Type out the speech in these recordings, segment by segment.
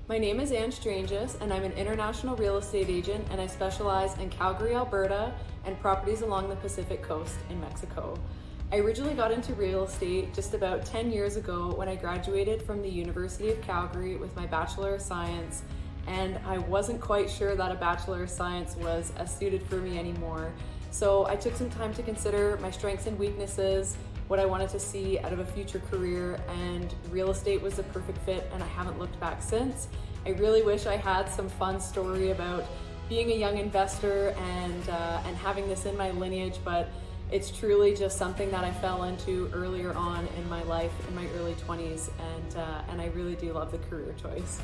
My name is Anne Stranges, and I'm an international real estate agent, and I specialize in Calgary, Alberta, and properties along the Pacific coast in Mexico. I originally got into real estate just about 10 years ago when I graduated from the University of Calgary with my Bachelor of Science, and I wasn't quite sure that a Bachelor of Science was as suited for me anymore. So I took some time to consider my strengths and weaknesses, what I wanted to see out of a future career, and real estate was the perfect fit, and I haven't looked back since. I really wish I had some fun story about being a young investor and having this in my lineage, but it's truly just something that I fell into earlier on in my life, in my early 20s, and I really do love the career choice.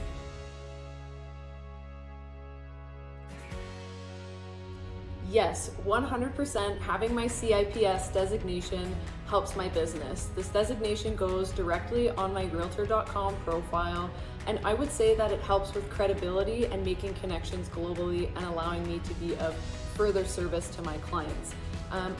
Yes, 100% having my CIPS designation helps my business. This designation goes directly on my realtor.com profile, and I would say that it helps with credibility and making connections globally and allowing me to be of further service to my clients.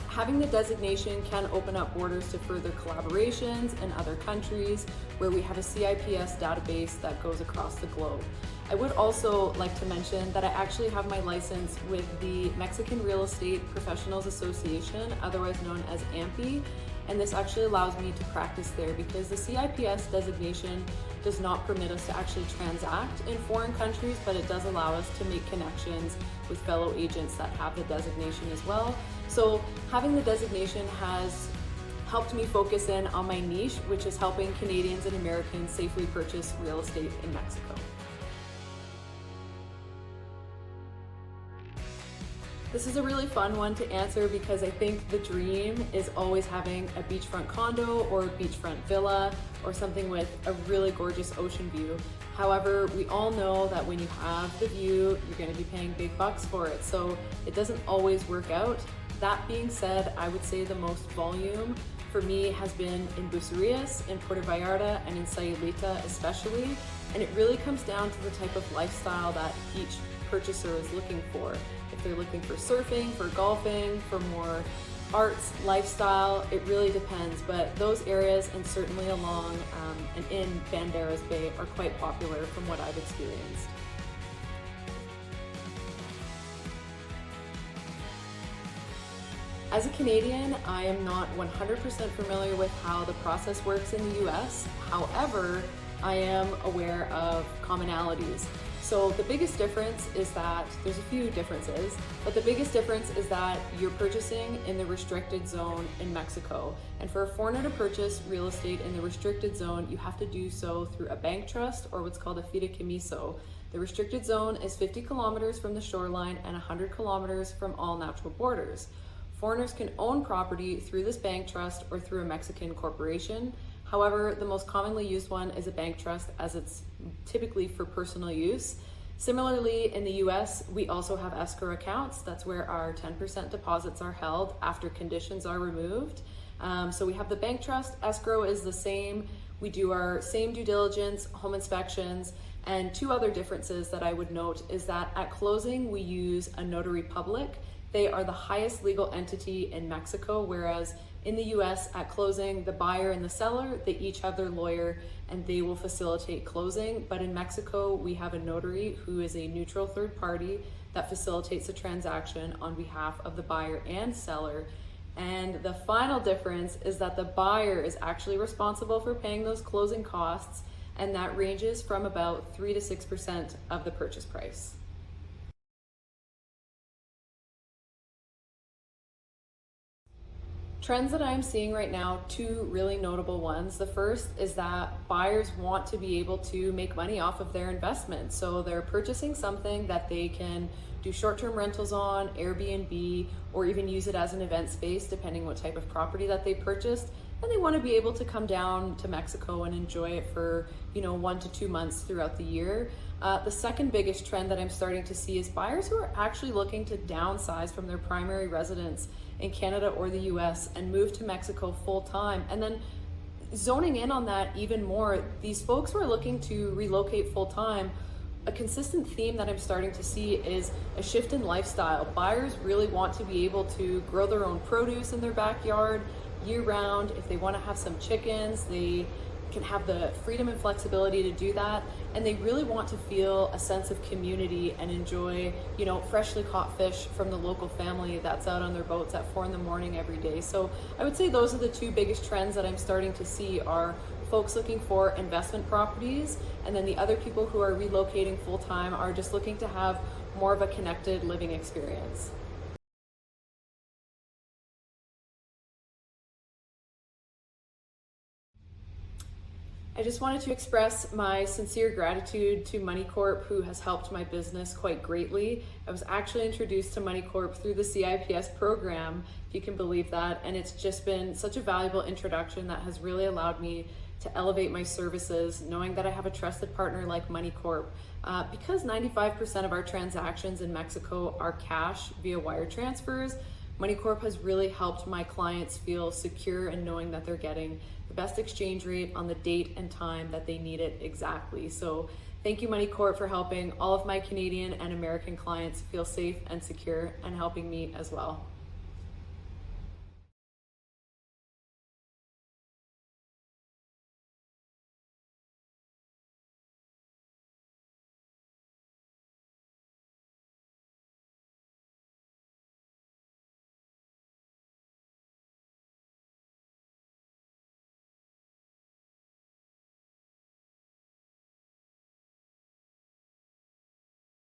Having the designation can open up borders to further collaborations in other countries where we have a CIPS database that goes across the globe. I would also like to mention that I actually have my license with the Mexican Real Estate Professionals Association, otherwise known as AMPI, and this actually allows me to practice there because the CIPS designation does not permit us to actually transact in foreign countries, but it does allow us to make connections with fellow agents that have the designation as well. So having the designation has helped me focus in on my niche, which is helping Canadians and Americans safely purchase real estate in Mexico. This is a really fun one to answer because I think the dream is always having a beachfront condo or a beachfront villa or something with a really gorgeous ocean view. However, we all know that when you have the view, you're going to be paying big bucks for it. So it doesn't always work out. That being said, I would say the most volume for me has been in Bucerias, in Puerto Vallarta, and in Sayulita especially. And it really comes down to the type of lifestyle that each purchaser is looking for. If they're looking for surfing, for golfing, for more arts, lifestyle, it really depends. But those areas, and certainly along and in Banderas Bay, are quite popular from what I've experienced. As a Canadian, I am not 100% familiar with how the process works in the US. However, I am aware of commonalities. So the biggest difference is that there's a few differences, but the biggest difference is that you're purchasing in the restricted zone in Mexico. And for a foreigner to purchase real estate in the restricted zone, you have to do so through a bank trust or what's called a fideicomiso. The restricted zone is 50 kilometers from the shoreline and 100 kilometers from all natural borders. Foreigners can own property through this bank trust or through a Mexican corporation. However, the most commonly used one is a bank trust, as it's typically for personal use. Similarly, in the US, we also have escrow accounts. That's where our 10% deposits are held after conditions are removed. So we have the bank trust. Escrow is the same. We do our same due diligence, home inspections, and two other differences that I would note is that at closing, we use a notary public. They are the highest legal entity in Mexico, whereas in the US at closing, the buyer and the seller, they each have their lawyer and they will facilitate closing. But in Mexico, we have a notary who is a neutral third party that facilitates the transaction on behalf of the buyer and seller. And the final difference is that the buyer is actually responsible for paying those closing costs, and that ranges from about 3 to 6% of the purchase price. Trends that I'm seeing right now, two really notable ones. The first is that buyers want to be able to make money off of their investment. So they're purchasing something that they can do short-term rentals on, Airbnb, or even use it as an event space, depending what type of property that they purchased. And they want to be able to come down to Mexico and enjoy it for, 1 to 2 months throughout the year. The second biggest trend that I'm starting to see is buyers who are actually looking to downsize from their primary residence in Canada or the US and move to Mexico full time. And then zoning in on that even more, these folks who are looking to relocate full time, a consistent theme that I'm starting to see is a shift in lifestyle. Buyers really want to be able to grow their own produce in their backyard year round. If they want to have some chickens, they can have the freedom and flexibility to do that, and they really want to feel a sense of community and enjoy, freshly caught fish from the local family that's out on their boats at 4 in the morning every day. So I would say those are the two biggest trends that I'm starting to see are folks looking for investment properties, and then the other people who are relocating full-time are just looking to have more of a connected living experience. I just wanted to express my sincere gratitude to Moneycorp, who has helped my business quite greatly. I was actually introduced to Moneycorp through the CIPS program, if you can believe that, and it's just been such a valuable introduction that has really allowed me to elevate my services, knowing that I have a trusted partner like Moneycorp. Because 95% of our transactions in Mexico are cash via wire transfers, Moneycorp has really helped my clients feel secure in knowing that they're getting the best exchange rate on the date and time that they need it exactly. So thank you, Moneycorp, for helping all of my Canadian and American clients feel safe and secure, and helping me as well.